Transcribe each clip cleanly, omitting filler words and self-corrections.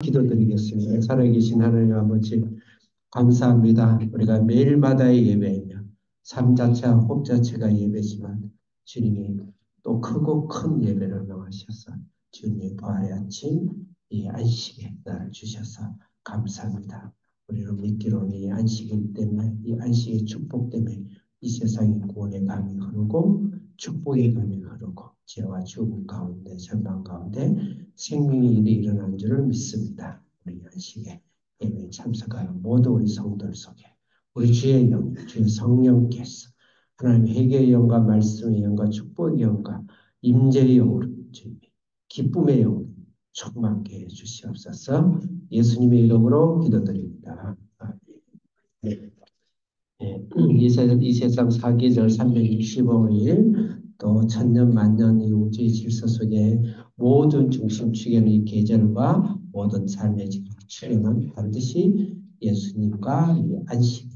기도드리겠습니다. 살아계신 하나님 아버지, 감사합니다. 우리가 매일마다의 예배이며 삶 자체와 호흡 자체가 예배지만 주님이 또 크고 큰 예배를 명하셔서 주님의 부활의 아침 이 안식의 날을 주셔서 감사합니다. 우리는 믿기로는 이 안식일 때문에 이 안식의 축복 때문에 이 세상의 구원의 강이 흐르고 축복의 강이 흐르고 죄와 죽음 가운데 절망 가운데 생명의 일이 일어난 줄을 믿습니다. 우리 안식에 예배에 참석하는 모든 우리 성도들 속에 우리 주의 영, 주의 성령께서 하나님의 회개의 영과 말씀의 영과 축복의 영과 임재의 영으로 주님의 기쁨의 영으로 충만케 해주시옵소서. 예수님의 이름으로 기도드립니다. 네. 네. 이 세상 사계절 365일 또 천년 만년 이 우주의 질서 속에 모든 중심축에는 이 계절과 모든 삶의 출행은 반드시 예수님과 이 안식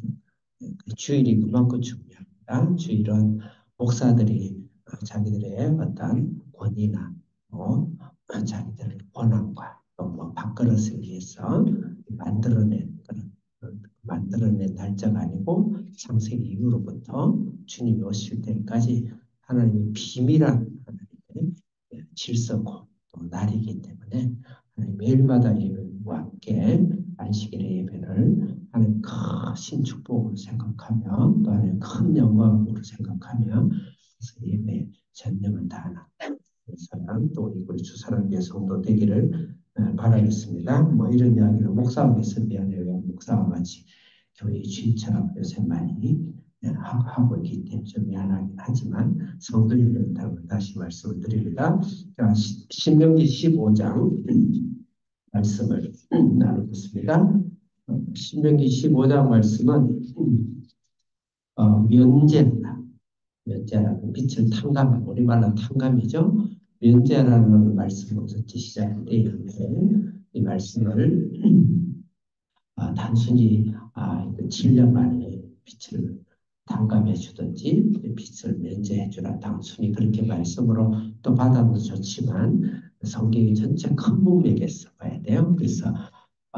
그 주일이 그만큼 중요합니다. 주일은 목사들이 자기들의 어떤 권위나 자기들의 권한과 또 뭐 밥그릇을 위해서 만들어낸 날짜가 아니고 창세기 이후로부터 주님이 오실 때까지 하나님의 비밀한 하나님의 질서고 또 날이기 때문에 하나님 매일마다 예배와 함께 안식일의 예배를 하나님 크신 축복으로 생각하며 또 하나님 큰 영광으로 생각하며 그래서 예배에 전념을 다하는 사람 또 우리 주사랑교회 성도 되기를 바라겠습니다. 뭐 이런 이야기를 목사님께서 미안해요. 목사와 같이 교회 주인처럼 요새 많이 하고 있기 때문에 좀 미안하긴 하지만 성도님들 다시 말씀을 드립니다. 자, 신명기 15장 말씀을 나누겠습니다. 신명기 15장 말씀은 면제다. 면제라는 빛을 탕감, 우리말로 탕감이죠. 면제라는 말씀으로서 시작되어 있는데 이 말씀을 단순히 그 7년 만에 빛을 탕감해 주든지 빛을 면제해 주라 단순히 그렇게 말씀으로 또 받아도 좋지만 성경이 전체 큰 문맥에서 봐야 돼요. 그래서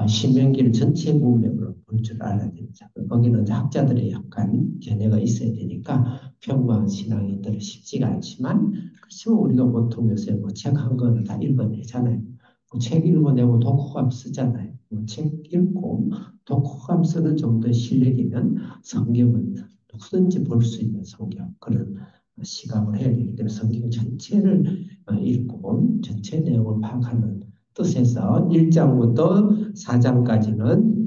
신명기를 전체 문맥으로 볼 줄 알아야 됩니다. 거기는 이제 학자들의 약간 견해가 있어야 되니까 평범한 신앙인들은 쉽지가 않지만 그렇지만 우리가 보통 요새 뭐 책 한 권을 다 읽어내잖아요. 뭐 책 읽어내고 독후감 쓰잖아요. 뭐 책 읽고 독후감 쓰는 정도의 실력이면 성경은 누구든지 볼 수 있는 성경 그런 시각을 해야 되기 때문에 성경 전체를 읽고 전체 내용을 파악하는 뜻에서 1장부터 4장까지는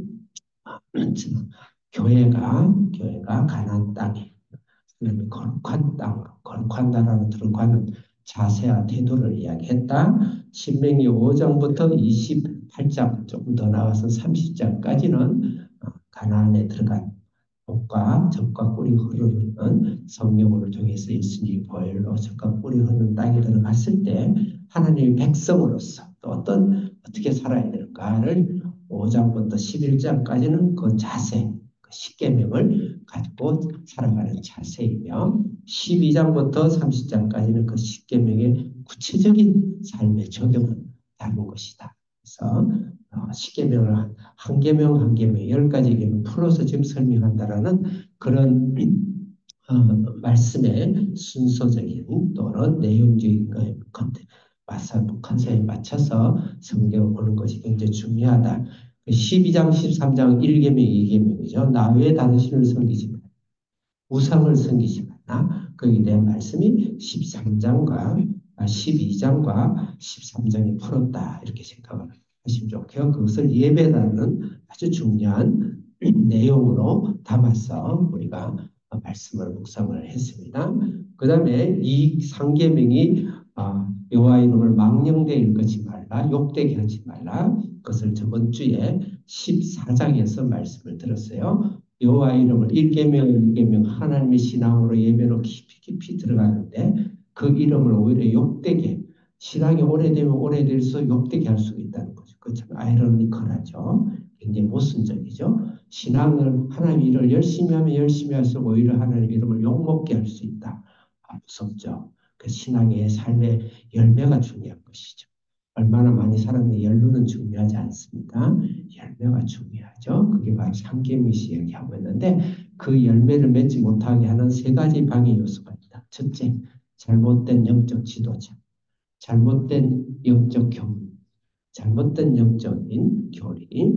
교회가 가나안 땅에 거룩한 땅, 거룩한 나라로 들어가는 자세와 태도를 이야기했다. 신명기 5장부터 28장 조금 더 나가서 30장까지는 가나안에 들어간 옥과 젖과 꿀이 흐르는 성경을 통해서 예수님이 보혈로 젖과 꿀이 흐르는 땅에 들어갔을 때 하나님의 백성으로서 또 어떻게 살아야 되는가를 5장부터 11장까지는 그 자세, 그 십계명을 가지고 살아가는 자세이며 12장부터 30장까지는 그 십계명의 구체적인 삶의 적용을 다룬 것이다. 그래서 십계명을 한 계명 한 계명 10가지 계명 풀어서 지금 설명한다라는 그런 말씀의 순서적인 또는 내용적인 컨셉에 맞춰서 성경을 보는 것이 굉장히 중요하다. 12장, 13장 1계명, 2계명이죠. 나 외에 다른 신을 섬기지 마라. 우상을 섬기지 마라. 거기에 대한 말씀이 13장과 12장과 13장이 풀었다. 이렇게 생각을 하시면 좋고요. 그것을 예배라는 아주 중요한 내용으로 담아서 우리가 말씀을 묵상을 했습니다. 그 다음에 이 상계명이 여호와 이름을 망령되게 읽지 말라, 욕되게 하지 말라. 그것을 저번 주에 14장에서 말씀을 들었어요. 여호와 이름을 1계명 하나님의 신앙으로 예배로 깊이 들어가는데 그 이름을 오히려 욕되게 신앙이 오래되면 오래될수록 욕되게 할 수 있다는 거죠. 그 참 아이러니컬하죠. 굉장히 모순적이죠. 신앙을 하나님 일을 열심히 하면 열심히 할수록 오히려 하나님 이름을 욕먹게 할 수 있다. 무섭죠. 그 신앙의 삶의 열매가 중요한 것이죠. 얼마나 많이 살았는지 연루는 중요하지 않습니다. 열매가 중요하죠. 그게 바로 상계미시 얘기하고 있는데 그 열매를 맺지 못하게 하는 세 가지 방해 요소가 있다. 첫째, 잘못된 영적 지도자, 잘못된 영적 교훈, 잘못된 영적인 교리,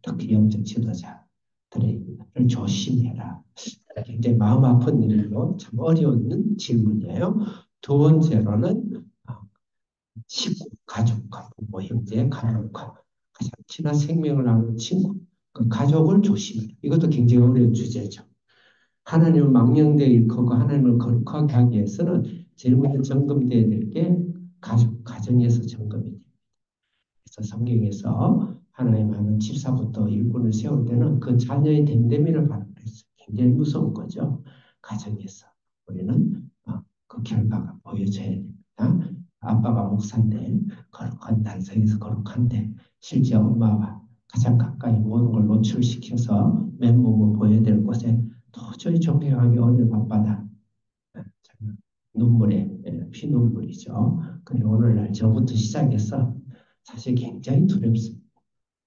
특히 영적 지도자들을 조심해라. 굉장히 마음 아픈 일로 참 어려운 질문이에요. 두 번째로는 친구, 가족과 부모, 형제, 가족과 가장 친한 생명을 나누는 친구, 그 가족을 조심해라. 이것도 굉장히 어려운 주제죠. 하나님을 망령되이 일컫고 하나님을 거룩하게 하기 위해서는 제일 먼저 점검되어야 될 게 가족, 가정에서 점검이 됩니다. 그래서 성경에서 하나님 하는 집사부터 일꾼을 세울 때는 그 자녀의 됨됨이를 바라보랬어요. 굉장히 무서운 거죠. 가정에서 우리는 그 결과가 보여져야 됩니다. 아빠가 목사인데 거룩한 단성에서 거룩한데 실제 엄마와 가장 가까이 모든 걸 노출시켜서 맨몸을 보여야 될 곳에 도저히 존경하기 어려운 아빠다. 눈물에 피눈물이죠. 그리고 오늘날 저부터 시작해서 사실 굉장히 두렵습니다.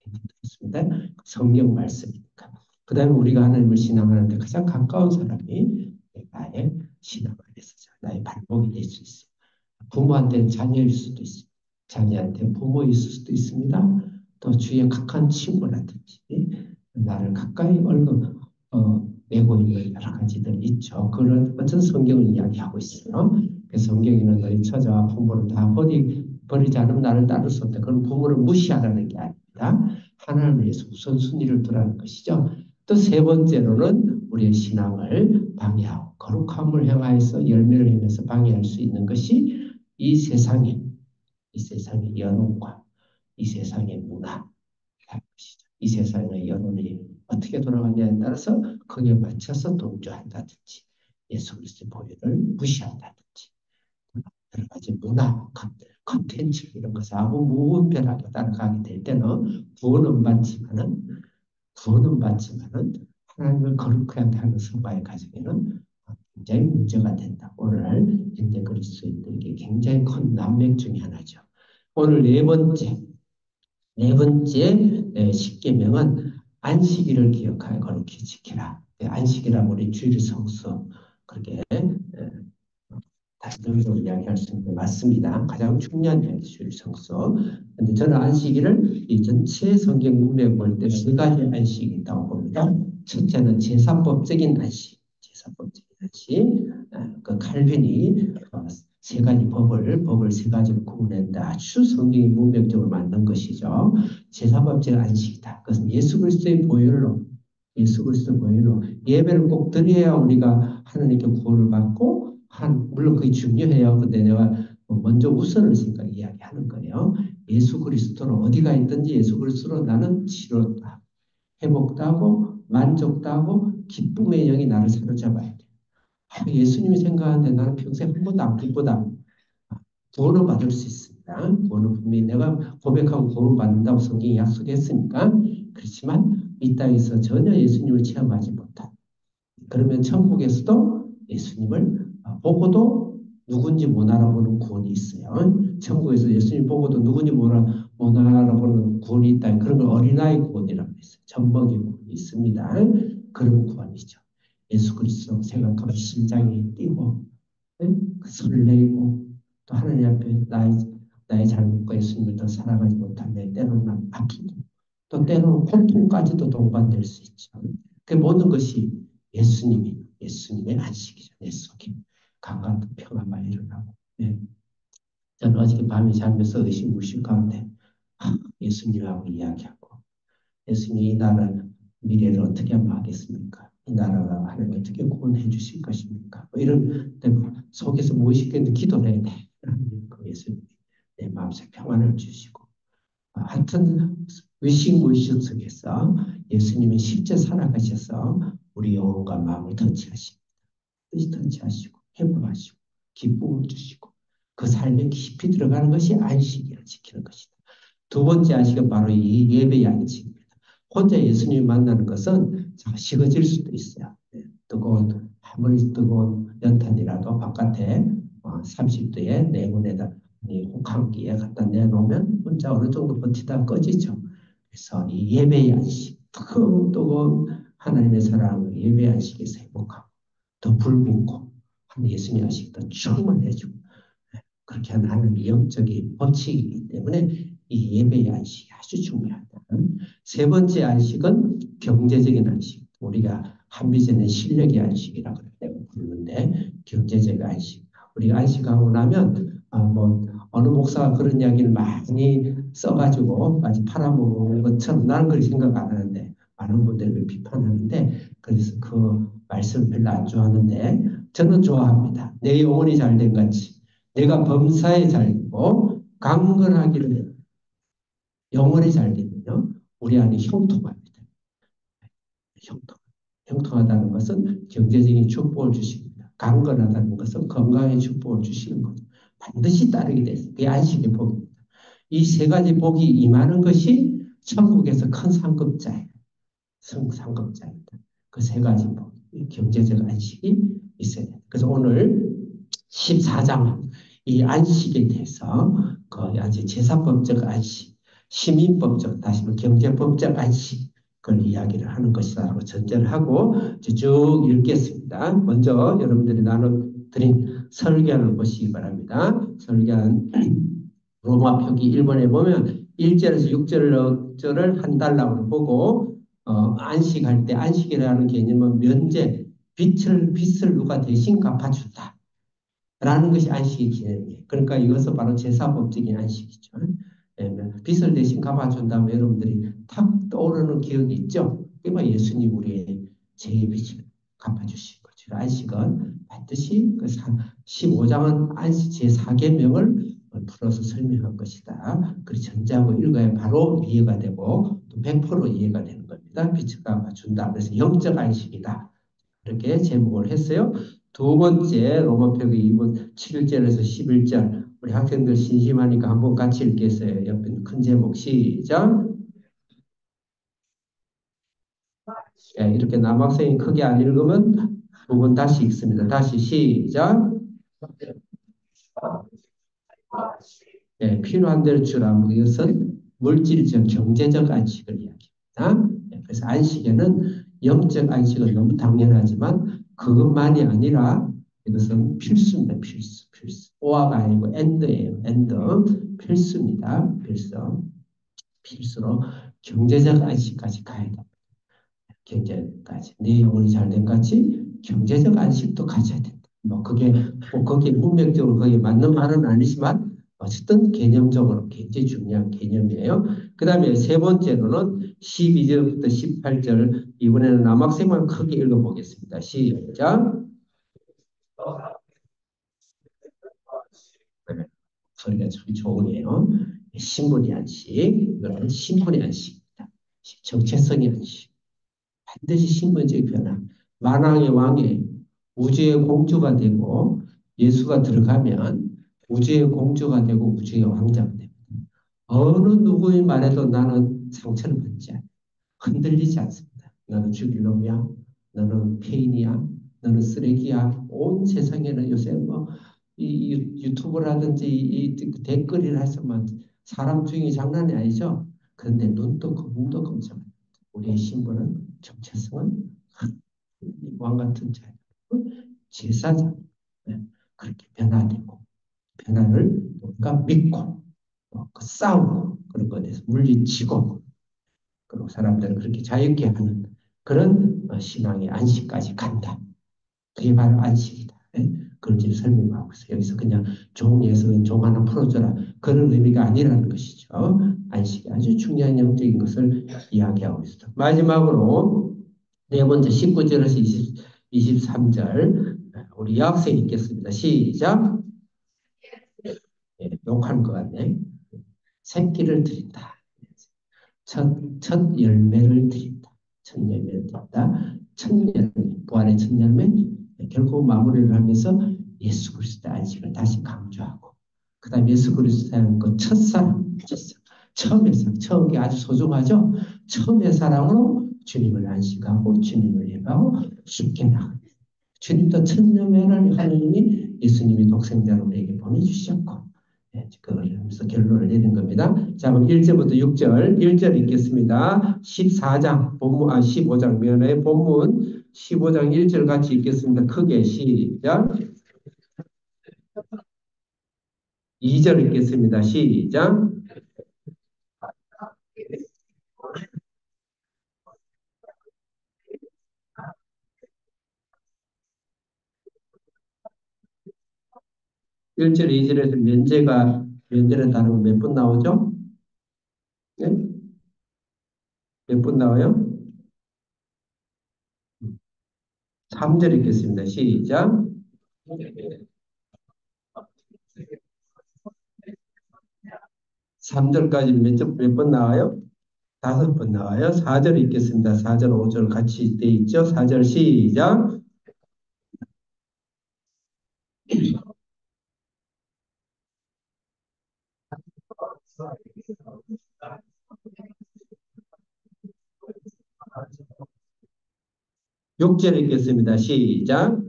굉장히 두렵습니다. 성경 말씀이니까. 그 다음에 우리가 하나님을 신앙하는데 가장 가까운 사람이 나의 신앙 안에서 나의 발목이 될 수 있어요. 부모한테는 자녀일 수도 있습니다. 자녀한테 부모일 수도 있습니다. 또 주위에 각한 친구라든지 나를 가까이 내고 있는 여러 가지들이 있죠. 그런 어떤 성경을 이야기하고 있어요. 그 성경에는 너희 처자와 부모를 다 버리지 않으면 나를 따를 수 없다. 그건 부모를 무시하라는 게 아닙니다. 하나님을 위해서 우선순위를 두라는 것이죠. 또 세 번째로는 우리의 신앙을 방해하고 거룩함을 향하여서 열매를 향해서 방해할 수 있는 것이 이 세상의 여론과 이 세상의 문화, 이 세상의 여론이 어떻게 돌아가냐에 따라서 거기에 맞춰서 동조한다든지 예수 그리스도의 보혈을 무시한다든지 여러 가지 문화, 컨텐츠 이런 것을 아무 무분별하게 따라가게 될 때는 구원은 받지만은 하나님을 거룩하게 하는 성과의 가정에는 굉장히 문제가 된다. 오늘 현재 그리스도인들에게 굉장히 큰 난맥 중의 하나죠. 오늘 네 번째 십계명은 안식일을 기억하여 거룩히 지키라. 안식이라면 우리 주일 성수 그렇게 단정적으로 이야기할 수 있는 게 맞습니다. 가장 중요한 게 주일 성수. 근데 저는 안식일을 이 전체 성경 문맥을 볼 때 세 가지 안식이 있다고 봅니다. 첫째는 제사법적인 안식, 그 칼빈이 세 가지 법을 세 가지로 구분했는데 아주 성경이 문맥적으로 맞는 것이죠. 제사법적 안식이다. 그것은 예수 그리스도의 보혈로 예배를 꼭 드려야 우리가 하나님께 구원을 받고 물론 그게 중요해요. 근데 내가 먼저 우선을 생각 이야기하는 거예요. 예수 그리스도로 어디가 있든지 예수 그리스도로 나는 치료도 하고 회복도 하고 만족도 하고 기쁨의 영이 나를 사로잡아야 돼. 예수님이 생각하는데 나는 평생 한 번도 안 기쁘다. 구원을 받을 수 있습니다. 구원은 분명히 내가 고백하고 구원 받는다고 성경이 약속했으니까 그렇지만 이 땅에서 전혀 예수님을 체험하지 못한 그러면 천국에서도 예수님을 보고도 누군지 못 알아보는 구원이 있어요. 천국에서 예수님 보고도 누군지 못 알아보는 구원이 있다. 그런 걸 어린아이 구원이라고 했어요. 젖먹이 구원이 있습니다. 그런 구원이죠. 예수 그리스도 생각하면 심장이 뛰고 설레이고 또 하나님 앞에 나의 잘못과 예수님을 더 사랑하지 못하면 때로는 아프고 또 때로는 고통까지도 동반될 수 있죠. 그 모든 것이 예수님의 안식이죠. 내 속에 강간도 평화가 일어나고. 네. 저는 어저께 밤에 자면서 의식무식 가운데 예수님하고 이야기하고 예수님이 이 나라 미래를 어떻게 하면 하겠습니까? 이 나라가 하나님 어떻게 구원해 주실 것입니까? 뭐 이런 속에서 무의식적인 기도를 해야 돼. 그 예수님이 내 마음속 평안을 주시고 하여튼 의식무의식 속에서 예수님이 실제 살아가셔서 우리 영혼과 마음을 터치하십니다. 뜻이 터치하시고 회복하시고 기쁨을 주시고 그 삶에 깊이 들어가는 것이 안식일을 지키는 것이다. 두 번째 안식은 바로 이 예배의 안식입니다. 혼자 예수님을 만나는 것은 식어질 수도 있어요. 아무리 뜨거운 연탄이라도 바깥에 30도에 내문에다 혹한기에 갖다 내놓으면 혼자 어느 정도 버티다 꺼지죠. 그래서 이 예배의 안식, 뜨거운 하나님의 사랑을 예배의 안식에서 행복하고 더 불붙고 한 예수님의 안식도 충만해지고 그렇게 하는 하나님의 영적인 법칙이기 때문에 이 예배의 안식이 아주 중요하다. 세 번째 안식은 경제적인 안식. 우리가 한비전의 실력의 안식이라고 부르는데 경제적 안식. 우리가 안식하고 나면 어느 목사가 그런 이야기를 많이 써가지고 마치 팔아먹는 것처럼 나는 그렇게 생각 안 하는데 많은 분들이 비판하는데 그래서 그 말씀을 별로 안 좋아하는데 저는 좋아합니다. 내 영혼이 잘된 같이 내가 범사에 잘 되고 강건하기를 영혼이 잘 되면요 우리 안에 형통합니다. 형통. 형통하다는 것은 경제적인 축복을 주십니다. 강건하다는 것은 건강의 축복을 주시는 거죠. 반드시 따르게 돼서 그게 안식의 복입니다. 이 세 가지 복이 임하는 것이 천국에서 큰 상급자예요. 상급자입니다. 그 세 가지 복, 경제적 안식이 있어야 돼요. 그래서 오늘 14장은 이 안식에 대해서 그 아주 제사법적 안식, 시민법적, 다시 말해 경제법적 안식을 이야기를 하는 것이다라고 전제를 하고 쭉 읽겠습니다. 먼저 여러분들이 나눠드린 설교를 보시기 바랍니다. 설교는 로마 표기 1번에 보면 1절에서 6절을 한 달락으로 보고 안식할 때 안식이라는 개념은 면제, 빚을 누가 대신 갚아준다. 라는 것이 안식의 개념이에요. 그러니까 이것은 바로 제사법적인 안식이죠. 빚을 대신 갚아준다면 여러분들이 탁 떠오르는 기억이 있죠? 그게 예수님 우리의 죄의 빚을 갚아주신 거죠. 안식은 반드시 그 15장은 안식 제4계명을 풀어서 설명한 것이다. 그 전제하고 읽어야 바로 이해가 되고 또 100% 이해가 되는 겁니다. 빚을 갚아준다. 그래서 영적 안식이다. 이렇게 제목을 했어요. 두 번째 로마표기 2번 7절에서 11절 우리 학생들 심심하니까 한번 같이 읽겠어요. 옆에 큰 제목 시작. 예, 이렇게 남학생이 크게 안 읽으면 두 번 다시 읽습니다. 다시 시작. 예, 필요한 대로 주라는 이것은 물질적 경제적 안식을 이야기합니다. 예, 그래서 안식에는 영적 안식은 너무 당연하지만 그것만이 아니라 이것은 필수입니다. 필수. 오아가 아니고 엔드예요. 엔드. 필수입니다. 필수로 경제적 안식까지 가야 됩니다. 경제까지. 내 영혼이 잘된 같이 경제적 안식도 가져야 된다. 뭐 그게 꼭 거기에 문맥적으로 거기에 맞는 말은 아니지만 어쨌든 개념적으로 굉장히 중요한 개념이에요. 그 다음에 세 번째로는 12절부터 18절 이번에는 남학생만 크게 읽어보겠습니다. 시작. 네, 소리가 참 좋으네요. 신분이 안식, 이거는 신분의 안식입니다. 정체성의 안식. 반드시 신분적 변화. 만왕의 왕이 우주의 공주가 되고 예수가 들어가면 우주의 공주가 되고 우주의 왕자가 됩니다. 어느 누구의 말에도 나는 상처를 받지 않아. 흔들리지 않습니다. 너는 죽일 놈이야. 너는 폐인이야. 너는 쓰레기야. 온 세상에는 요새 이 유튜브라든지 이 댓글이라 해서만 사람 중이 장난이 아니죠. 그런데 눈도 눈도 깜짝 우리의 신분은 정체성은 왕 같은 자 제사장 그렇게 변화되고 변화를 우리가 믿고 그 싸우고 그런 것에 대해서 물리치고 그리고 사람들을 그렇게 자유케 하는 그런 신앙의 안식까지 간다. 그게 바로 안식이다. 그걸 지금 설명하고 있어요. 여기서 그냥 종에서 종 하나 풀어줘라. 그런 의미가 아니라는 것이죠. 안식이 아주 중요한 영적인 것을 이야기하고 있습니다. 마지막으로 네 번째 19절에서 23절 우리 여학생 읽겠습니다. 시작. 예, 욕하는 것 같네. 새끼를 드린다. 첫 열매를 드린다. 첫 열매를 드린다. 첫 열매, 부활의 첫 열매, 결국 마무리를 하면서 예수 그리스도의 안식을 다시 강조하고, 그 다음 예수 그리스도의 그 첫사랑, 처음에 아주 소중하죠? 처음의 사랑으로 주님을 안식하고, 주님을 예배하고, 죽게 나가요. 주님도 첫 열매를 하느님이 예수님이 독생자로 우리에게 보내주셨고, 그걸 하면서 결론을 내린 겁니다. 자, 그럼 1절부터 6절, 1절 읽겠습니다. 14장, 본문, 15장 면의 본문 15장 1절 같이 읽겠습니다. 크게 시작. 2절 읽겠습니다. 시작. 1절, 2절에서 면제는 단어가 몇 번 나오죠? 네? 몇 번 나와요? 3절 읽겠습니다. 시작. 3절까지 몇 번 나와요? 5번 나와요. 4절 읽겠습니다. 4절, 5절 같이 돼 있죠? 4절 시작. 육절 읽겠습니다. 시작.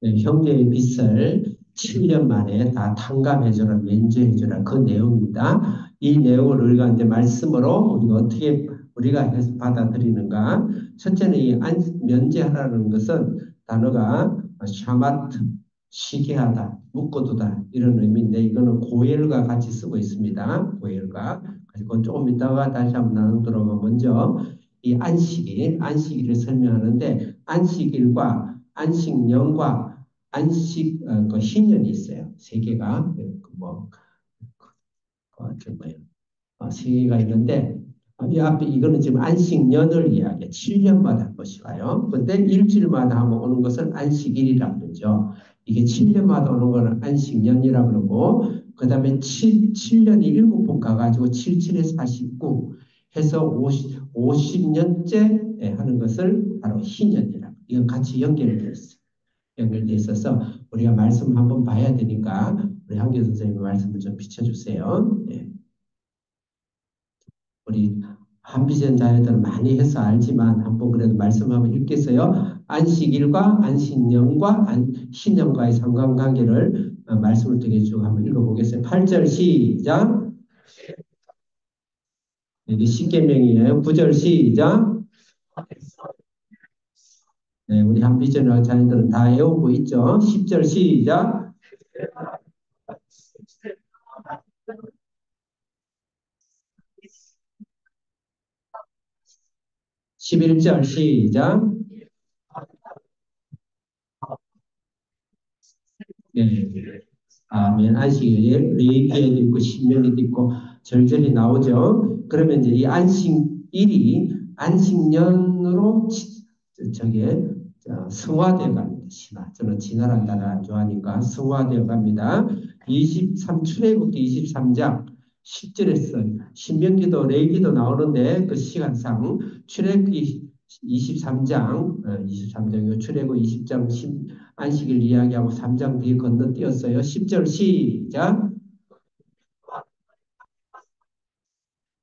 네, 형제의 빚을 7년 만에 다 탕감해주라, 면제해주라, 그 내용입니다. 이 내용을 우리가 이제 말씀으로 우리가 어떻게 우리가 해서 받아들이는가? 첫째는 면제하라는 것은 단어가 샤마트, 쉬게 하다, 묶어두다 이런 의미인데 이거는 고엘과 같이 쓰고 있습니다. 고엘과. 그리고 조금 이따가 다시 한번 나누도록 하면 먼저 이 안식일을 설명하는데 안식일과 안식년과 그 희년이 있어요. 세 개가 뭐, 뭐예요? 세 개가 있는데 이 앞에 이거는 지금 안식년을 이야기해. 7년마다 한 번씩 와요. 근데 일주일마다 한번 오는 것은 안식일이라고 그러죠. 이게 7년마다 오는 거는 안식년이라고 그러고 그다음에 7년이 7번 가가지고 77에 49 해서 50년째 하는 것을 바로 희년이라고. 이건 같이 연결되어 있어요. 연결돼 있어서 우리가 말씀 한번 봐야 되니까 우리 한교 선생님 말씀을 좀 비춰주세요. 예. 우리 한비전 자녀들은 많이 해서 알지만 한번 그래도 말씀 한번 읽겠어요. 안식일과 안식년과 신년과의 상관관계를 말씀을 통해 쭉 한번 읽어보겠어요. 8절 시작. 여기 십계명이에요. 9절 시작. 네, 우리 한비전 자녀들은 다 외우고 있죠. 10절 시작. 11절 시작. 네. 아멘. 안식일, 레위기에도 있고, 신명에도 있고, 절절히 나오죠. 그러면 이제 이 안식일이 안식년으로 저게 성화되어 갑니다. 저는 진화란 단어 안 좋아하니까 성화되어 갑니다. 출애굽기 23장 10절에서 신명기도 레위기도 나오는데 그 시간상 출애굽기 23장 출애굽 20장 안식일 이야기하고 3장 뒤에 건너뛰었어요. 10절 시작.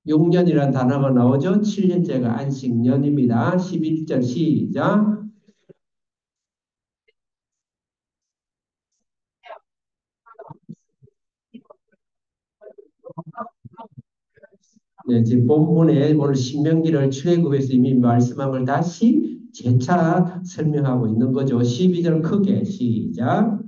6년이라는 단어가 나오죠. 7년째가 안식년입니다. 11절 시작. 네, 지금 본문에 오늘 신명기를 출애굽에서 이미 말씀한 걸 다시 재차 설명하고 있는 거죠. 12절 크게 시작.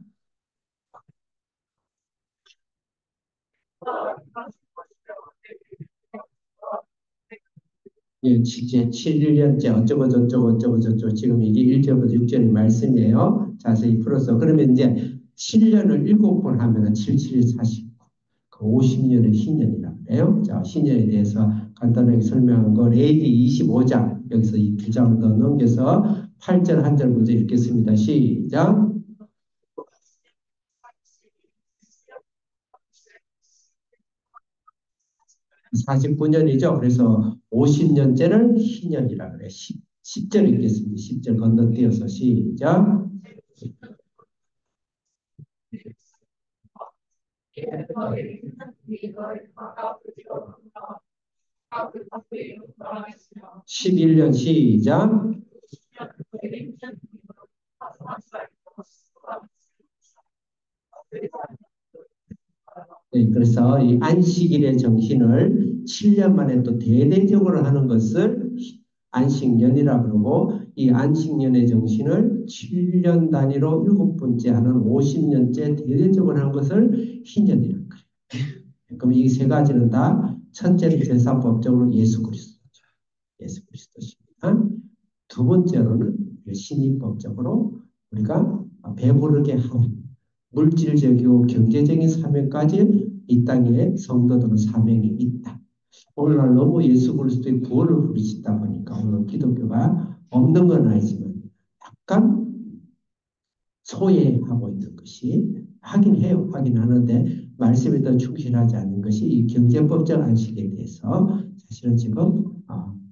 예, 이제 7년째 어쩌고 저쩌고 어쩌고 저쩌고 지금 이게 1절부터 6절의 말씀이에요. 자세히 풀어서 그러면 이제 7년을 7번 하면은 7, 7, 49. 그 50년의 희년이라고 그래요. 자, 희년에 대해서 간단하게 설명한 거 레이기 25장 여기서 이 2장 더 넘겨서 8절 한 절 먼저 읽겠습니다. 시작. 49년이죠. 그래서 50년째를 희년이라 그래. 10절 읽겠습니다. 10절 건너뛰어서 시작. 11년 시작. 네, 그래서 이 안식일의 정신을 7년 만에 또 대대적으로 하는 것을 안식년이라 그러고 이 안식년의 정신을 7년 단위로 7번째 하는 50년째 대대적으로 하는 것을 희년이라고 그래요. 그럼 이 세 가지는 다 첫째는 제사법적으로 예수 그리스도죠. 예수 그리스도십니다. 두 번째로는 신입법적으로 우리가 배부르게 하는 물질적이고 경제적인 사명까지 이 땅에 성도들은 사명이 있다. 오늘날 너무 예수 그리스도의 구원을 부르시다 보니까 오늘 기독교가 없는 건 아니지만 약간 소외하고 있는 것이 하긴 해요. 하긴 하는데 말씀에 더 충실하지 않는 것이 이 경제법적 안식에 대해서 사실은 지금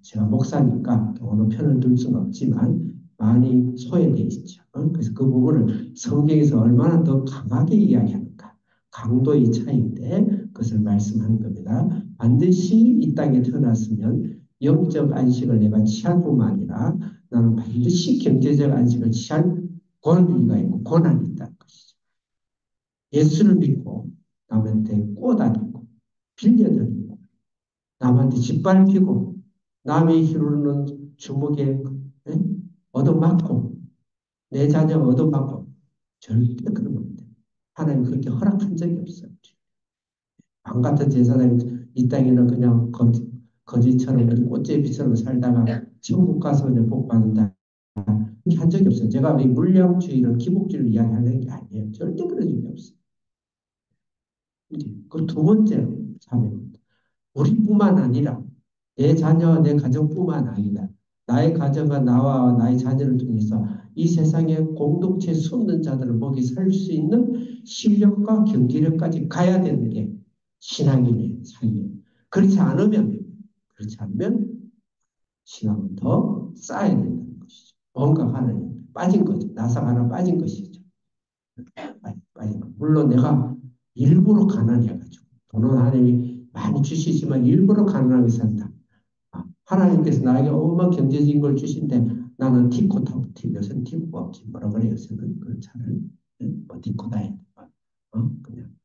제가 목사니까 어느 편을 들 수는 없지만 많이 소외되어 있죠. 그래서 그 부분을 성경에서 얼마나 더 강하게 이야기하는가. 강도의 차이인데 그것을 말씀하는 겁니다. 반드시 이 땅에 태어났으면 영적 안식을 내가 취할 뿐만 아니라 나는 반드시 경제적 안식을 취할 권리가 있고 권한이 있다는 것이죠. 예수를 믿고 남한테 꼬다니고 빌려다니고 남한테 짓밟히고 남의 휘두르는 주먹에 얻어맞고 내 자녀 얻어맞고 절대 그러면 안 돼. 하나님 그렇게 허락한 적이 없어요. 왕 같은 제사장이 이 땅에는 그냥 거지처럼 꽃제비처럼 살다가 천국 가서 그냥 복 받는다. 그렇게 한 적이 없어요. 제가 이 물량주의를 기복주의를 이야기하는 게 아니에요. 절대 그런 적이 없어요. 그 두 번째로 사명. 우리뿐만 아니라 내 자녀와 내 가정뿐만 아니라 나의 가정과 나와 나의 자녀를 통해서 이 세상의 공동체 숨는 자들을 거기 살 수 있는 실력과 경제력까지 가야 되는 게 신앙인의 삶이에요. 그렇지 않으면 신앙은 더 쌓아야 된다는 것이죠. 뭔가 하나님 빠진 거죠. 나사가 하나 빠진 것이죠. 빠진 거. 물론 내가 일부러 가난해가지고 돈은 하나님이 많이 주시지만 일부러 가난하게 산다. 하나님께서 나에게 어마어마한 경제적인 걸 주신데 나는 티코 타고 요새는 티코가 없지 뭐라 그래 요새는 그 차를 뭐 티코 다닌다. 그냥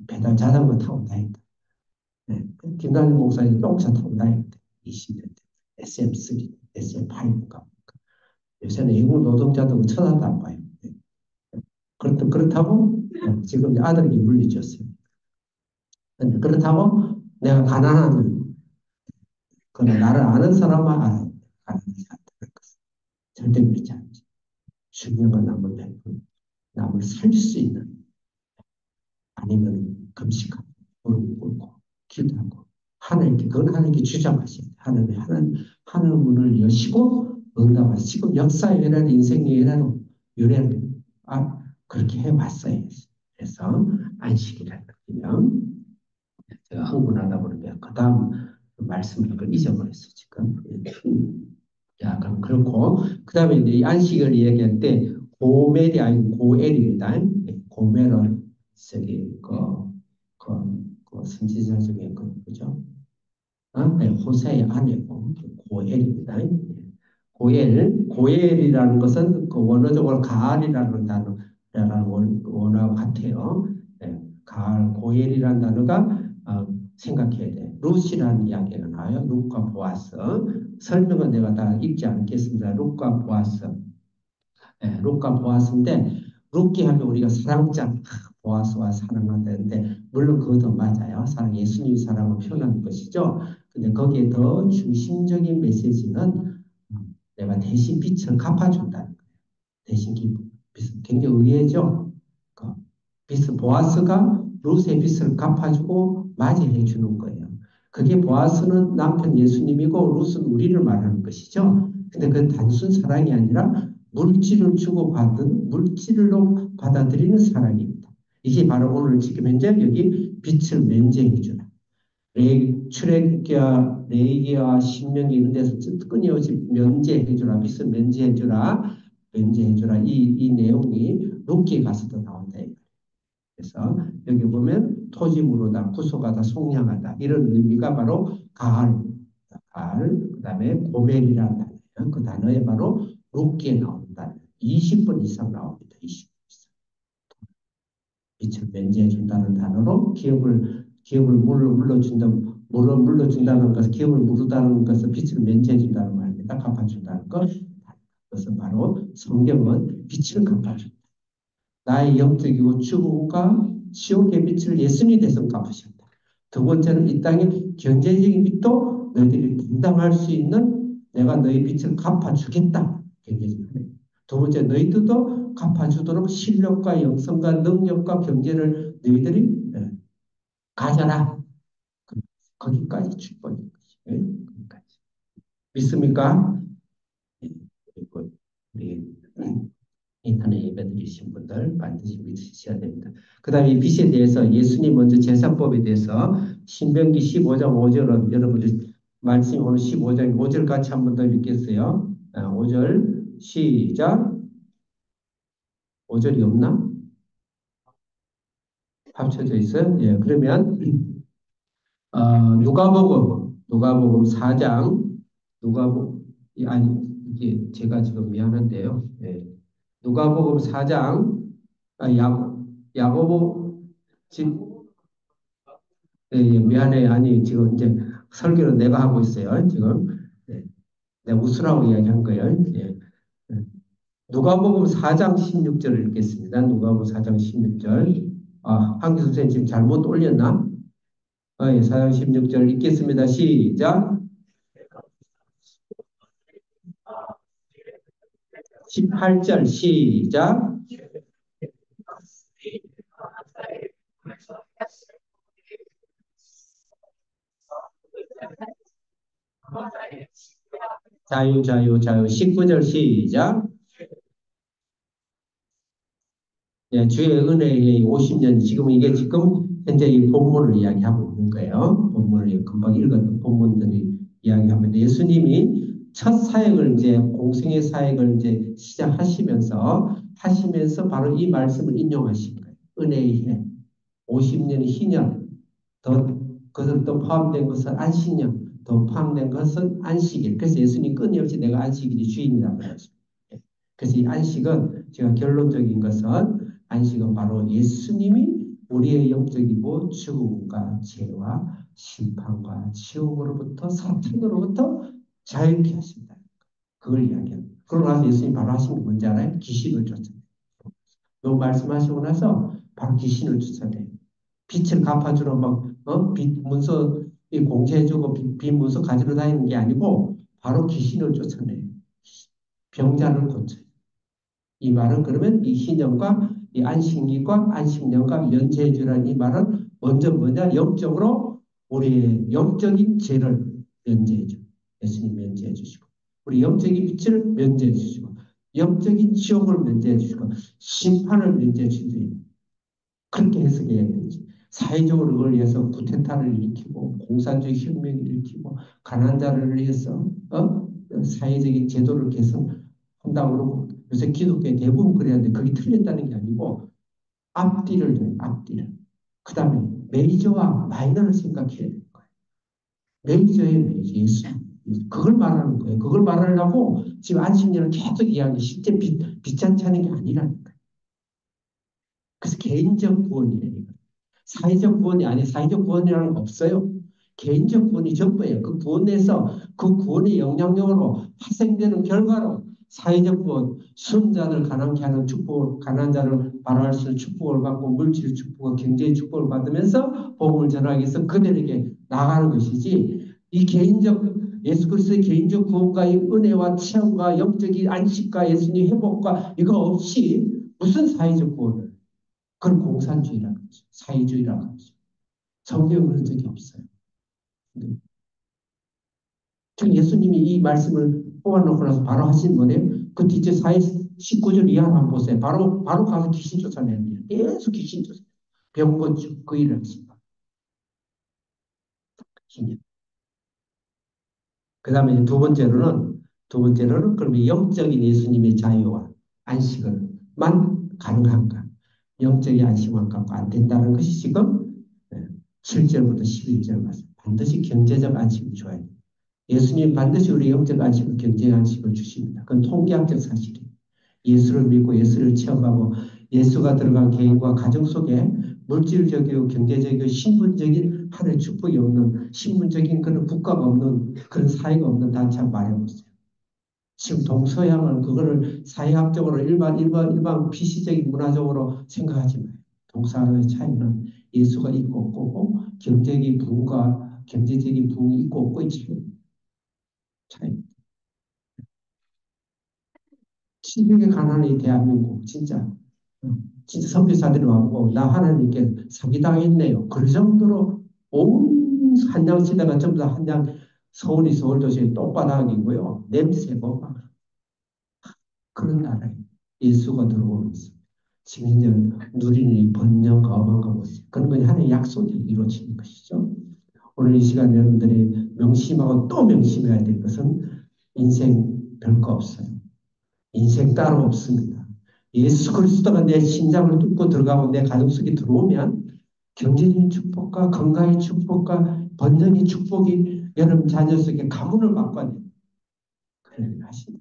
배달 자전거 타고 다닌다. 네. 김관일 목사님 똥차 타고 다녔대. 20년 대. SM3, SM5가. 요새는 외국 노동자도 쳐다도 안 봐요. 네. 그렇다고 지금 아들에게 물리줬어요. 그렇다고 내가 가난한 그러나 나를 아는 사람만 알아요. 가난하지 않다는 것은. 절대 그렇지 않지. 중요한 건 남을 베풀고 남을 살 수 있는 아니면 금식하고 무릎 꿇고 기도하고 하나님께 그건 하나님께 주장하셔야 돼. 하늘 문을 여시고 응답하시 지금 역사의 변화는 인생의 변화로 그렇게 해왔어요. 그래서 안식이라는 거면 제가 흥분하다 보니까 그 다음 말씀을 그걸 잊어버렸어 지금. 야, 그럼 그렇고 그 다음에 이제 이 안식을 이야기할 때 고멜이 아니고 고엘입니다. 고멜은 저기 그 선지자 중에 그죠? 네, 호세의 아내고 고엘입니다. 고엘이라는 것은 그 원어적으로 가알이라는 단어라는 원어와 같아요. 네, 가알, 고엘이라는 단어가 생각해야 돼. 룻이라는 이야기가 나와요. 룻과 보아스. 설명은 내가 다 읽지 않겠습니다. 룻과 보아스. 네, 룻과 보아스인데 룻기 하면 우리가 사랑장 보아스와 사랑한다는데 물론 그것도 맞아요. 사랑 예수님의 사랑을 표현하는 것이죠. 근데 거기에 더 중심적인 메시지는 내가 대신 빚을 갚아준다는 거예요. 대신 빚을 굉장히 의외죠. 그 빚을 보아스가 룻의 빚을 갚아주고 맞이해 주는 거예요. 그게 보아스는 남편 예수님이고 룻은 우리를 말하는 것이죠. 근데 그건 단순 사랑이 아니라 물질을 주고받은 물질로 받아들이는 사랑입니다. 이게 바로 오늘 지금 현재 여기 빚을 면제해 주라. 출애기와 레위기와 신명기 이런 데서 끊임없이 면제해주라, 빚을 면제해주라. 이 내용이 룻기에 가서도 나온다. 그래서 여기 보면 토지무로다, 구속하다, 속량하다 이런 의미가 바로 가할, 그 다음에 고멜이라는 단어예요. 그 단어에 바로 롭기에 나오는 단어. 20번 이상 나옵니다. 20번 이상. 빛을 면제해 준다는 단어로 기업을 물러준다는 것은 기업을 물르다는 것은 빛을 면제해 준다는 말입니다. 갚아준다는 것. 그것은 바로 성경은 빛을 갚아준다. 나의 영적이고 죽음과 지옥의 빛을 예수님이 대서 갚으셨다. 두 번째는 이 땅의 경제적인 빛도 너희들이 감당할 수 있는 내가 너희 빛을 갚아주겠다. 경제적인. 두 번째, 너희들도 갚아주도록 실력과 영성과 능력과 경제를 너희들이 가져라. 거기까지 축복인 것이. 거기까지. 믿습니까? 그리고 우리 인터넷 예배 드리신 분들 반드시 믿으셔야 됩니다. 그 다음에 이 빛에 대해서 예수님 먼저 제사법에 대해서 신명기 15장 5절은 여러분들 말씀 오늘 15장 5절 같이 한 번 더 읽겠어요. 5절 시작. 5절이 없나? 합쳐져 있어요. 예, 그러면 누가복음 4장 누가복음 아니 이게 제가 지금 미안한데요. 예. 누가복음 4장 야고보 예, 예, 미안해. 아니 지금 이제 설교는 내가 하고 있어요. 지금 예, 내가 웃으라고 이야기한 거예요. 예. 예. 누가복음 4장 16절을 읽겠습니다. 누가복음 4장 16절. 한기 선생님 지금 잘못 올렸나? 예, 4장 16절 읽겠습니다. 시작. 18절 시작. 자유. 19절 시작. 예, 주의 은혜의 50년, 지금 이게 지금 현재 이 본문을 이야기하고 있는 거예요. 본문을 금방 읽었던 본문들이 이야기합니다. 예수님이 첫 사역을 이제 공생의 사역을 이제 하시면서 바로 이 말씀을 인용하신 거예요. 은혜의 해, 50년의 희년, 더 그것을 또 포함된 것은 안식년, 더 포함된 것은 안식일. 그래서 예수님 끊임없이 내가 안식일이 주인이라고 하셨습니다. 그래서 이 안식은 제가 결론적인 것은 안식은 바로 예수님이 우리의 영적이고 죽음과 죄와 심판과 지옥으로부터 사탄으로부터 자유케 하신다. 그걸 이야기합니다. 그러고 나서 예수님 바로 하신 게 뭔지 알아요? 귀신을 쫓아내요. 요 말씀하시고 나서 바로 귀신을 쫓아내요. 빛을 갚아주러 빛 문서 공제해주고 빛 문서 가지러 다니는 게 아니고 바로 귀신을 쫓아내요. 병자를 고쳐요. 이 말은 그러면 이 신령과 이 안식일과 안식년과 면제해주라는 이 말은 먼저 뭐냐? 영적으로 우리의 영적인 죄를 면제해주고 예수님 면제해주시고 우리 영적인 빛을 면제해주시고 영적인 지옥을 면제해주시고 심판을 면제해주시고 그렇게 해석해야 되지. 사회적으로 그걸 위해서 쿠데타를 일으키고 공산주의 혁명을 일으키고 가난한 자를 위해서 사회적인 제도를 개선한다고 그러고 요새 기독교의 대부분 그래야 돼. 그게 틀렸다는 게 아니고 앞뒤를 둬요. 앞뒤를. 그 다음에 메이저와 마이너를 생각해야 되는 거예요. 메이저의 메이저 예수. 그걸 말하는 거예요. 그걸 말하려고 지금 안식년을 계속 이야기 실제 빗잔치 하는 게 아니라는 거예요. 그래서 개인적 구원이에요. 사회적 구원이 아니 사회적 구원이라는 거 없어요. 개인적 구원이 전부예요. 그 구원에서 그 구원의 영향력으로 파생되는 결과로 사회적 구원, 순자를 가난케 하는 축복을, 가난한 자를 바로할 수 있는 축복을 받고 물질 축복과 경제의 축복을 받으면서 복음을 전하기 위해서 그들에게 나가는 것이지 이 개인적 예수 그리스도의 개인적 구원과 이 은혜와 체험과 영적인 안식과 예수님 회복과 이거 없이 무슨 사회적 구원을 그건 공산주의라는 거죠. 사회주의라는 거죠. 성경에 그런 적이 없어요. 지금 예수님이 이 말씀을 뽑아놓고 나서 바로 하신 뭐래요? 그 뒤에 19절 이하를 한번 보세요. 바로 가서 귀신 쫓아내는 거예요. 계속 귀신 쫓아. 병 고치고 그 일을 하신다. 그 다음에 두 번째로는 그러면 영적인 예수님의 자유와 안식을만 가능한가? 영적인 안식만 갖고 안 된다는 것이 지금 7절부터 11절 말씀. 반드시 경제적 안식을 줘야 돼. 예수님 반드시 우리 영적 안식을, 경제 안식을 주십니다. 그건 통계학적 사실이에요. 예수를 믿고 예수를 체험하고 예수가 들어간 개인과 가정 속에 물질적이고 경제적이고 신분적인 하나의 축복이 없는 신분적인 그런 국가가 없는 그런 사회가 없는 단체 한번 말해보세요. 지금 동서양은 그거를 사회학적으로 일반 피시적인 문화적으로 생각하지 마요. 동서양의 차이는 예수가 있고 없고 경제적인 부흥과 경제적인 부흥이 있고 없고의 차이. 시국의 가난이 대한민국 진짜 진짜 선교사들이 와보고 나 하나님께 사기당했네요. 그 정도로 온 한양 시대가 전부 다 한양 서울이 서울도시의 똥바닥이고요. 냄새고 막 그런 나라에 예수가 들어오면서 지금 이제 누리는 이 번영과 어마어마한 것이 그런 건 하나의 약속이 이루어지는 것이죠. 오늘 이 시간 여러분들이 명심하고 또 명심해야 될 것은 인생 별거 없어요. 인생 따로 없습니다. 예수 그리스도가 내 심장을 뚫고 들어가고 내 가정 속에 들어오면 경제적인 축복과 건강의 축복과 번영의 축복이 여러분 자녀 속에 가문을 바꿔야 돼요. 그래 하신다.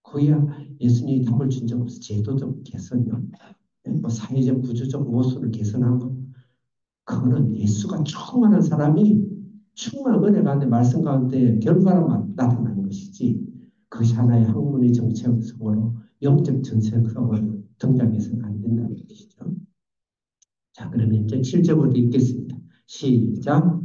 거기야 예수님이 답을 준 적 없어. 제도적 개선이요. 뭐 사회적 구조적 모습을 개선하고 그거는 예수가 충만한 사람이 충만한 은혜 가운데 말씀 가운데 결과로 나타나는 것이지 그것이 하나의 학문의 정체성으로 영적 정체성으로 등장해서는 안 된다는 것이죠. 자, 그러면 이제 7절부터 읽겠습니다. 시작.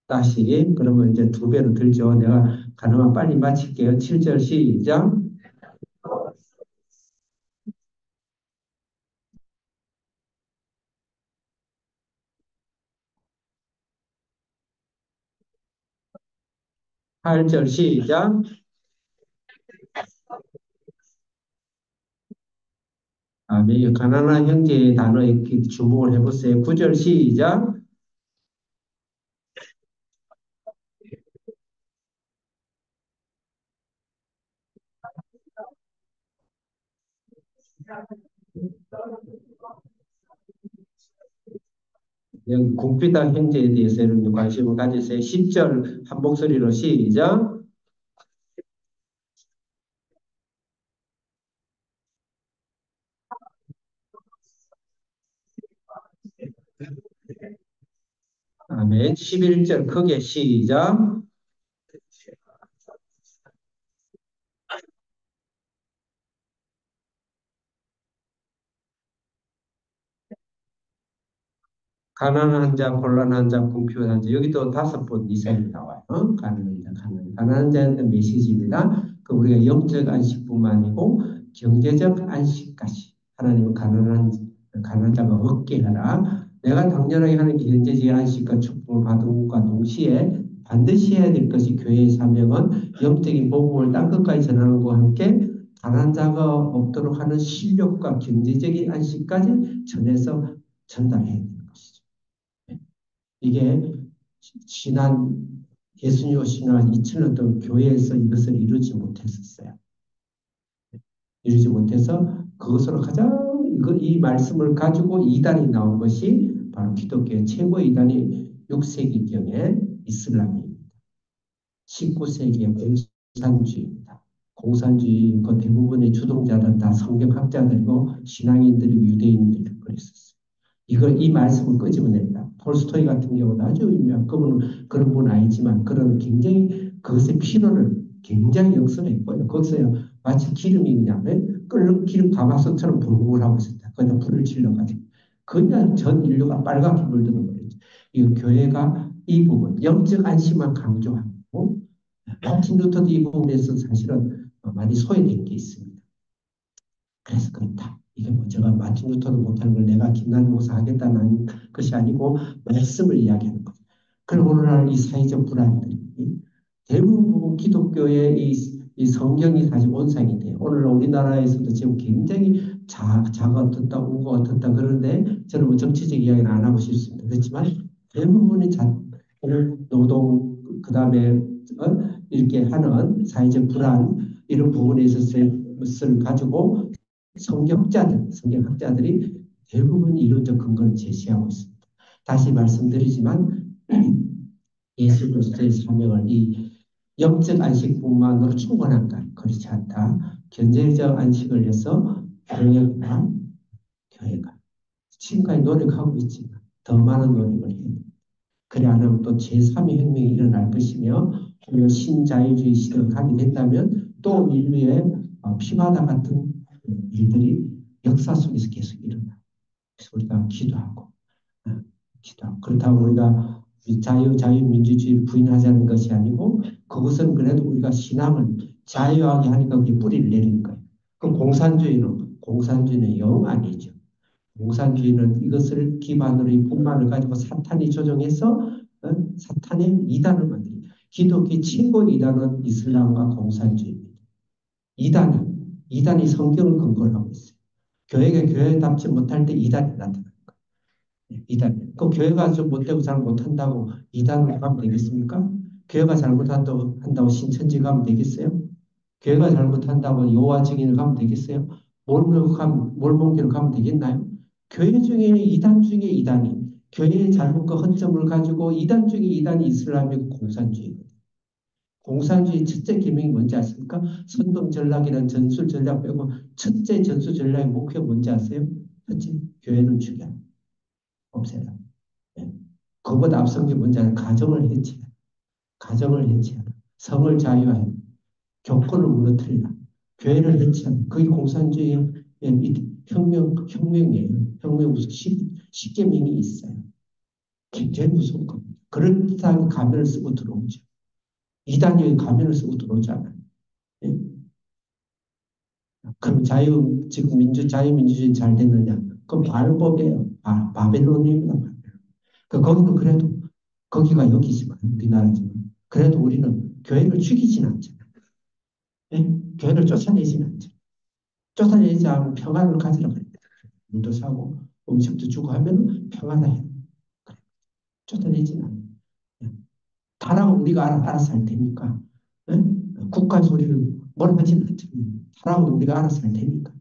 다시 그러면 이제 두 배로 들죠. 내가 가능한 빨리 마칠게요. 7절 시작. 8절 시작. 아, 네, 가난한 형제의 단어에 주목을 해보세요. 9절 시작. 국비당 형제에 대해서 여러분 관심을 가지세요. 10절 한 목소리로 시작. 아멘. 11절 크게 시작. 가난한 자, 곤란한 자, 궁핍한 자. 여기도 5번 이상이 나와요. 가난한 자, 가난한 자의 메시지입니다. 그 우리가 영적 안식뿐만 아니고 경제적 안식까지 하나님은 가난한 자가 얻게 하라. 내가 당연하게 하는 경제적 안식과 축복을 받은 것과 동시에 반드시 해야 될 것이 교회의 사명은 영적인 복음을 땅 끝까지 전하는 것과 함께 가난한 자가 없도록 하는 실력과 경제적인 안식까지 전해서 전달해야 되는 것이죠. 이게 지난 예수님 오신 한 2000년 동안 교회에서 이것을 이루지 못했었어요. 이루지 못해서 그것으로 가장 이 말씀을 가지고 이단이 나온 것이 바로 기독교의 최고 이단이 6세기경에 이슬람입니다. 19세기의 공산주의입니다. 공산주의 그 대부분의 주동자들 다 성경학자들이고 신앙인들이 유대인들이 그랬었어요. 이 말씀을 끄집어낸다. 톨스토이 같은 경우도 아주 유명한 그런 분 아니지만 그런 굉장히 그것의 필요를 굉장히 역설했고요. 거기서 마치 기름이 그냥 끓는 기름 가마솥처럼 불고을 하고 있었다. 거기다 불을 질러가지고 그냥 전 인류가 빨갛게 물들어 버렸죠. 이 교회가 이 부분 영적 안심만 강조하고 마틴 루터도 이 부분에서 사실은 많이 소외된 게 있습니다. 그래서 그렇다. 이게 뭐 제가 마틴 루터도 못하는 걸 내가 김난 목사 하겠다는 것이 아니고 말씀을 이야기하는 거죠. 그리고 오늘날 이 사회적 불안들이 대부분 기독교의 이 성경이 사실 원상이 돼요. 오늘 우리나라에서도 지금 굉장히 자가 어떻다, 우가 어떻다 그런데 저는 뭐 정치적 이야기는 안 하고 싶습니다. 그렇지만 대부분이 노동 그다음에 이렇게 하는 사회적 불안 이런 부분에 있어서 것을 가지고 성경학자들이 대부분 이론적 근거를 제시하고 있습니다. 다시 말씀드리지만 예수 그리스도의 사명을 이 영적 안식뿐만으로 충분한가? 그렇지 않다. 경제적 안식을 위해서 교회가 지금까지 노력하고 있지만 더 많은 노력을 해야 돼. 그래 안 하면 또 제3의 혁명이 일어날 것이며 오히려 신자유주의 시대가 가게 된다면 또 인류의 피바다 같은 일들이 역사 속에서 계속 일어나. 그래서 우리가 기도하고 기도하고 그렇다고 우리가 자유민주주의를 부인하자는 것이 아니고 그것은 그래도 우리가 신앙을 자유하게 하니까 그게 뿌리를 내리는 거예요. 그럼 공산주의는 영 아니죠. 공산주의는 이것을 기반으로 이 분말을 가지고 사탄이 조정해서 사탄의 이단을 만들어요. 기독교 최고 이단은 이슬람과 공산주의입니다. 이단이 성경을 근거로 하고 있어요. 교회가 교회답지 못할 때 이단이 나타나요. 이단. 그 교회가 좀 못되고 잘 못한다고 이단으로 가면 되겠습니까? 교회가 잘못한다고 신천지 가면 되겠어요? 교회가 잘못한다고 여호와 증인을 가면 되겠어요? 몰몬교를 가면 되겠나요? 교회 중에 이단 중에 이단이 교회의 잘못과 허점을 가지고 이단 중에 이단이 이슬람이고 공산주의거든요. 공산주의 첫째 계명이 뭔지 아십니까? 선동 전략이라는 전술 전략 빼고 첫째 전술 전략의 목표가 뭔지 아세요? 첫째, 교회를 죽여 없애라. 예. 그보다 앞선 게 뭔지 알아요? 가정을 해체하라. 성을 자유화해. 교권을 무너뜨리라. 교회를 해체하라. 그게 공산주의의 혁명이에요. 혁명 무슨 십계명이 있어요. 굉장히 무서운 겁니다. 그런 듯한 가면을 쓰고 들어오죠. 이단이 가면을 쓰고 들어오잖아요. 예? 그럼 지금 자유민주주의 잘 됐느냐? 그럼 발법이에요. 바벨론입니다. 거기도 그래도 거기가 여기지만 우리나라지만 그래도 우리는 교회를 죽이진 않잖아요. 예? 교회를 쫓아내진 않죠. 쫓아내지 않으면 평안을 가지라 그래요. 물도 사고 음식도 주고 하면 평안을 해. 쫓아내진 않아요. 예. 타라고 우리가 알아서 할 테니까. 예? 국가에서 우리를 뭐라 하지는 않죠. 타라고 우리가 알아서 할 테니까.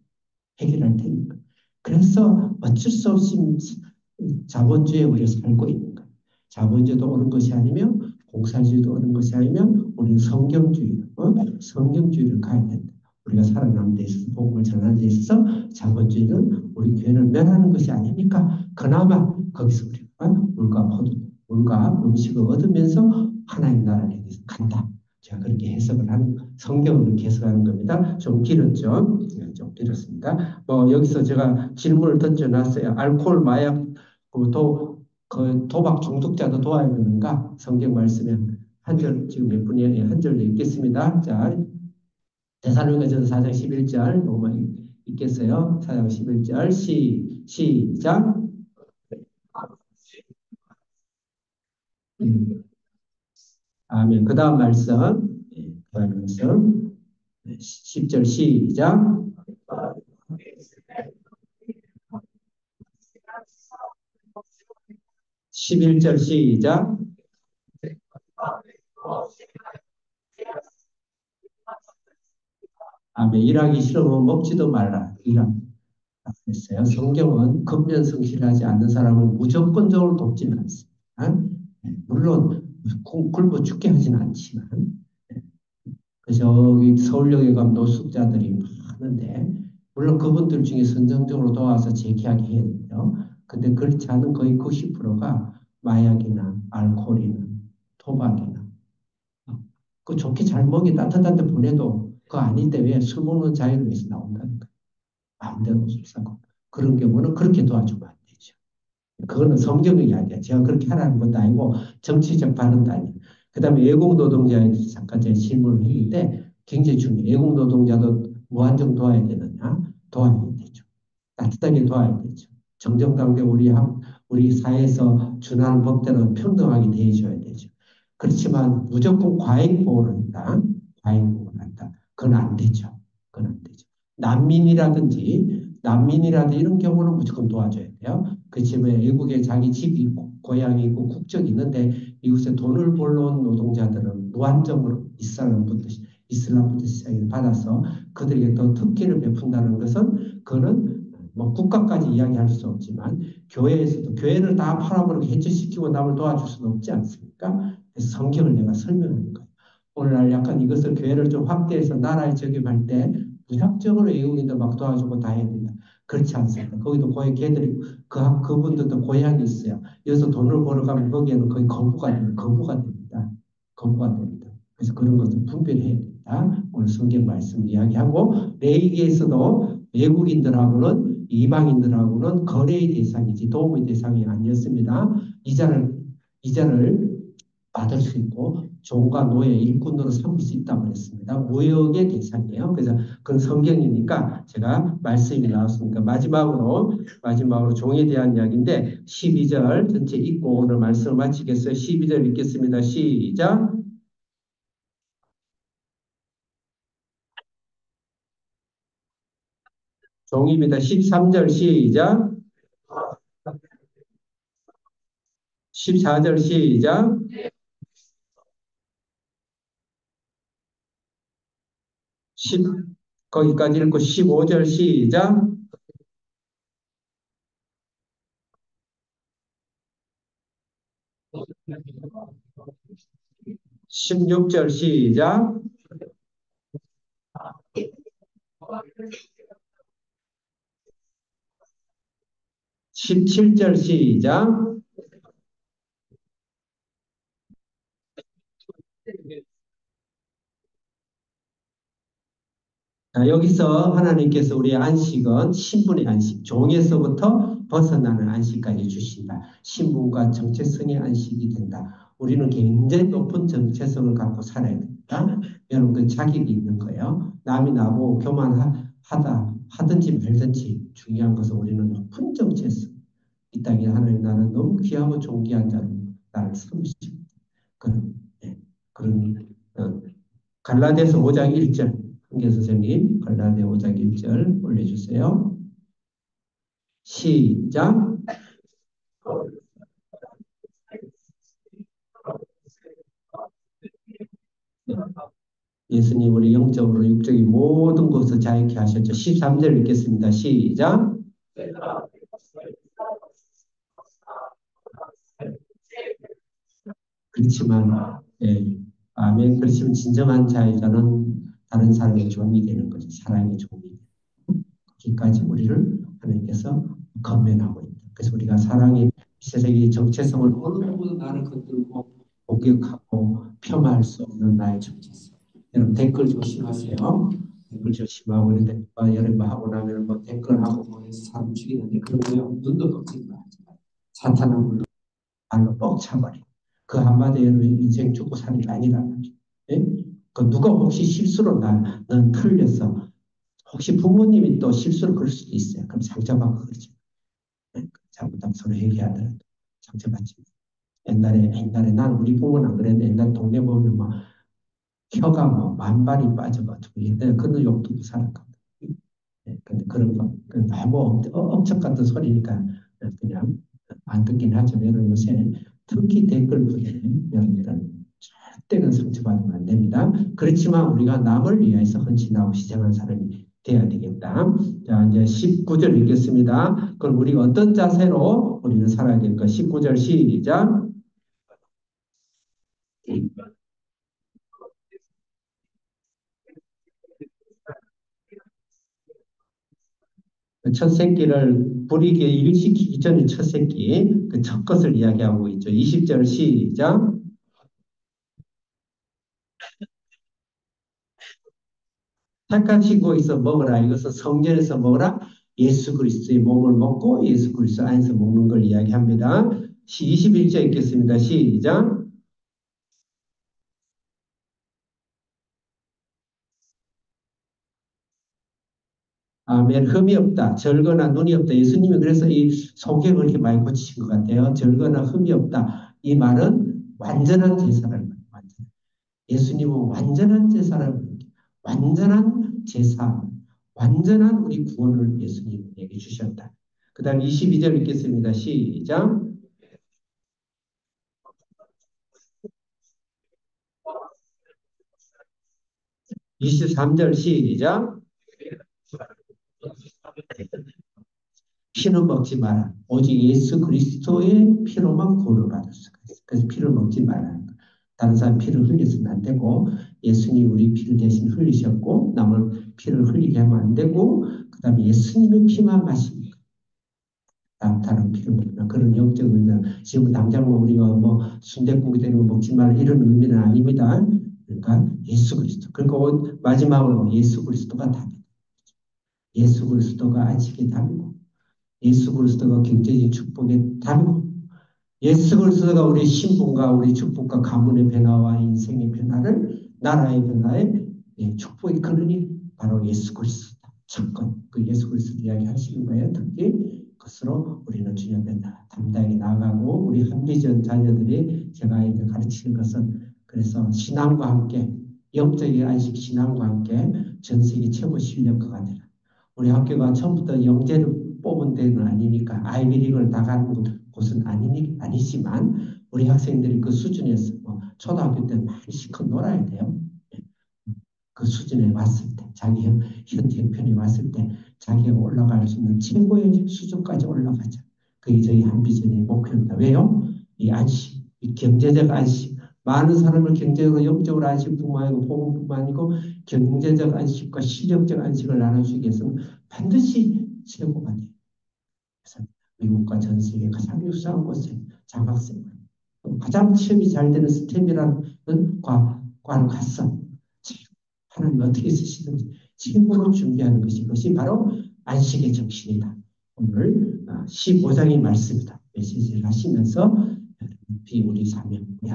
해결할 테니까. 그래서 어쩔 수 없이 자본주의에 우리가 살고 있는 거예요. 자본주의도 옳은 것이 아니면 공산주의도 옳은 것이 아니면 우리는 성경주의를 가야 된다. 우리가 살아남는 데 있어서 복음을 전하는 데 있어서 자본주의는 우리 교회를 멸하는 것이 아니니까 그나마 거기서 우리가 물과 음식을 얻으면서 하나님 나라를 향해서 간다. 제가 그렇게 해석을 하는 성경을 그렇게 해석하는 겁니다. 좀 길었죠? 네, 좀 길었습니다. 여기서 제가 질문을 던져놨어요. 알코올, 마약, 그 도박 중독자도 도와야 되는가? 성경 말씀에 한 절, 지금 몇 분이에요? 한 절 읽겠습니다. 자, 데살로니가전서 4장 11절, 요거만 읽겠어요. 4장 11절, 시작. 아멘. 그 다음 말씀, 그 다음 말씀, 10절 시작. 11절 시작. 아멘. 일하기 싫으면 먹지도 말라. 했어요. 성경은 근면성실하지 않는 사람을 무조건적으로 돕지는 않습니다. 물론 굶어 죽게 하지는 않지만 그래서 저기 서울역에 가면 노숙자들이 많은데 물론 그분들 중에 선정적으로 도와서 재개하게 해야 돼요. 근데 그렇지 않은 거의 90%가 마약이나 알코올이나 토박이나 그 좋게 잘 먹이 따뜻한 데 보내도 그거 아닌데 왜 술 먹는 자유를 위해서 나온다는 거예요. 마음대로 술 사고 그런 경우는 그렇게 도와주면 안 되죠. 그거는 성경의 이야기야. 제가 그렇게 하라는 것도 아니고 정치적 발언도 아니에요. 그 다음에 외국 노동자에 대해서 잠깐 제가 질문을 했는데 굉장히 중요해요. 외국 노동자도 무한정 도와야 되느냐? 도와야 되죠. 따뜻하게 도와야 되죠. 정정당당 우리 사회에서 준하는 법대로 평등하게 대해줘야 되죠. 그렇지만 무조건 과잉 보호를 한다. 과잉 보호를 한다. 그건 안 되죠. 그건 안 되죠. 난민이라든지 이런 경우는 무조건 도와줘야 돼요. 그렇지만 외국에 자기 집이 있고 고향이 있고 국적이 있는데 이곳에 돈을 벌러 온 노동자들은 무한정으로 이슬람부터 시작을 받아서 그들에게 더 특혜를 베푼다는 것은 그거는 뭐 국가까지 이야기할 수 없지만 교회에서도 교회를 다 팔아버리고 해체시키고 남을 도와줄 수는 없지 않습니까? 그래서 성경을 내가 설명하는 거예요. 오늘날 약간 이것을 교회를 좀 확대해서 나라에 적용할 때 무작정으로 외국인들 막 도와주고 다 해야 된다. 그렇지 않습니다. 거기도 거의 걔들이 그분들도 고향이 있어요. 여기서 돈을 벌어가면 거기에는 거의 거부가 됩니다. 거부가 됩니다. 그래서 그런 것을 분별해야 된다. 오늘 성경 말씀 이야기하고 레위기에서도 외국인들하고는 이방인들하고는 거래의 대상이지 도움의 대상이 아니었습니다. 이자를 받을 수 있고 종과 노예, 일꾼으로 삼을 수 있다고 그랬습니다. 무역의 대상이에요. 그래서 그건 성경이니까 제가 말씀이 나왔으니까 마지막으로 종에 대한 이야기인데 12절 전체 읽고 오늘 말씀을 마치겠어요. 12절 읽겠습니다. 시작. 종입니다. 13절 시작. 14절 시작. 10, 거기까지 읽고 15절 시작. 16절 시작. 17절 시작. 자, 여기서 하나님께서 우리의 안식은 신분의 안식, 종에서부터 벗어나는 안식까지 주신다. 신분과 정체성의 안식이 된다. 우리는 굉장히 높은 정체성을 갖고 살아야 된다. 여러분, 그 자격이 있는 거예요. 남이 나보고 하든지 말든지 중요한 것은 우리는 높은 정체성. 이 땅에 하나님 나는 너무 귀하고 존귀한 자로 나를 섬기십니다. 그런, 예, 그런 갈라디아서 5장 1절 한계 선생님 갈라디아 5장 1절 올려주세요. 시작. 예수님 우리 영적으로 육적인 모든 것을 자유케 하셨죠. 13절 읽겠습니다. 시작. 그렇지만 예, 아멘. 그렇지만 진정한 자유자는 다른 사람의 종이 되는 거죠. 사랑의 종이. 거기까지 우리를 하나님께서 건면하고 있다. 그래서 우리가 사랑의 세상의 정체성을 어느 누구도 나를 건들고 공격하고 폄하할 수 없는 나의 정체성. 여러분 댓글 조심하세요. 댓글 조심하고 이런데 여러분 하고 나면 뭐 댓글하고 뭐 해서 사람 죽이는데 그런 거요. 눈도 깜짝이 하지 마. 사탄은 발로 뻑 차버리고 그 한마디에 인생 죽고 사는 게 아니란 말이에요. 예? 그 누가 혹시 실수로 넌 틀렸어. 혹시 부모님이 또 실수를 그럴 수도 있어요. 그럼 상처받고 그러죠. 네? 잘못하면 서로 얘기하더라도 상처받지. 옛날에 난 우리 부모는 안 그랬는데 옛날 동네 보면 막 혀가 뭐 만발이 빠져가지고 옛날에 그런 욕도 살았거든. 네, 근데 그런 거 너무 엄청 같은 소리니까 그냥 안 듣긴 하지만 여러분 요새 특히 댓글 부대는 여러분들은 절대는 상처받으면 안 됩니다. 그렇지만 우리가 남을 위해서 헌신하고 희생한 사람이 돼야 되겠다. 자, 이제 19절 읽겠습니다. 그럼 우리가 어떤 자세로 우리는 살아야 될까? 19절 시작. 첫 새끼를 불이게 일시키기 전에 첫 새끼, 그 첫 것을 이야기하고 있죠. 20절 시작. 착각시고 있어 먹으라. 이것은 성전에서 먹으라. 예수 그리스도의 몸을 먹고 예수 그리스도 안에서 먹는 걸 이야기합니다. 21절 읽겠습니다. 시작. 아멘. 흠이 없다. 절거나 눈이 없다. 예수님이 그래서 이 속에 그렇게 많이 고치신 것 같아요. 절거나 흠이 없다. 이 말은 완전한 제사를 완전. 예수님은 완전한 제사를 완전한 제사, 완전한 우리 구원을 예수님에게 주셨다. 그 다음 22절 읽겠습니다. 시작. 23절 시작. 피는 먹지 마라. 오직 예수 그리스도의 피로만 구원을 받을 수가 있어. 그래서 피를 먹지 말라는 거야. 다른 사람 피를 흘려서는 안 되고 예수님이 우리 피를 대신 흘리셨고 남을 피를 흘리게 하면 안 되고 그 다음에 예수님의 피만 마시는 다른 피를 먹으면 그런 영적 의미는 지금 당장 뭐 우리가 뭐 순댓국이 되는 거 먹지 말라 이런 의미는 아닙니다. 그러니까 예수 그리스도. 그리고 마지막으로 예수 그리스도가 답이다. 예수 그리스도가 안식의 답이고 예수 그리스도가 경제적 축복의 답이고 예수 그리스도가 우리 신분과 우리 축복과 가문의 변화와 인생의 변화를 나라의 변화에 축복의 근원이 바로 예수 그리스도다. 첫건 그 예수 그리스도 이야기 하시는 거예요. 특히 그것으로 우리는 주님 앞에 담대하게 나아가고 우리 한비전 자녀들이 제가 이제 가르치는 것은 그래서 신앙과 함께 영적인 안식 신앙과 함께 전 세계 최고 실력가가 되라. 우리 학교가 처음부터 영재를 뽑은 데는 아니니까 아이비리그를 나가는 곳은 아니지만 우리 학생들이 그 수준에서 뭐 초등학교 때는 많이 실컷 놀아야 돼요. 그 수준에 왔을 때 자기 현 형편에 왔을 때 자기가 올라갈 수 있는 최고의 수준까지 올라가자. 그게 저희 한비전의 목표입니다. 왜요? 이 안식, 이 경제적 안식, 많은 사람을 경제적으로 영적으로 안식뿐만 아니고 복음뿐만 아니고 경제적 안식과 실력적 안식을 나눠주기 위해서는 반드시 최고가 돼요. 그래서 미국과 전 세계 가장 유수한 곳에 장학생 가장 취업이 잘 되는 스템이라는 과를 갔어. 하나님 어떻게 쓰시든지 최고로 준비하는 것이 바로 안식의 정신이다. 오늘 15장의 말씀이다. 메시지를 하시면서 우리 사명, 우리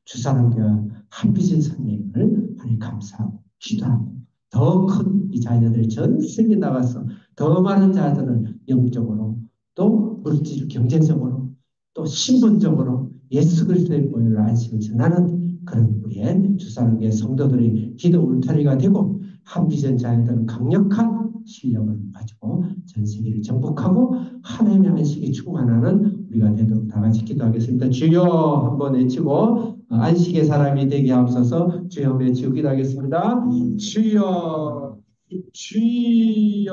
주사랑교회 한비전 사명을 하나님 감사하고 기도하고 더 큰 이 자녀들 전 세계 나가서 더 많은 자들을 영적으로 또 물질 경제적으로 또 신분적으로 예수 그리스도의 보혈을 안식을 전하는 그런 우리의 주사랑교회 성도들이 기도 울타리가 되고 한비전 자녀들은 강력한 실력을 가지고 전 세계를 정복하고 하나님의 안식이 충만하는 우리가 되도록 다 같이 기도하겠습니다. 주여 한번 외치고 안식의 사람이 되게 하옵소서. 주여 한번 외치고 기도하겠습니다. 주여 주여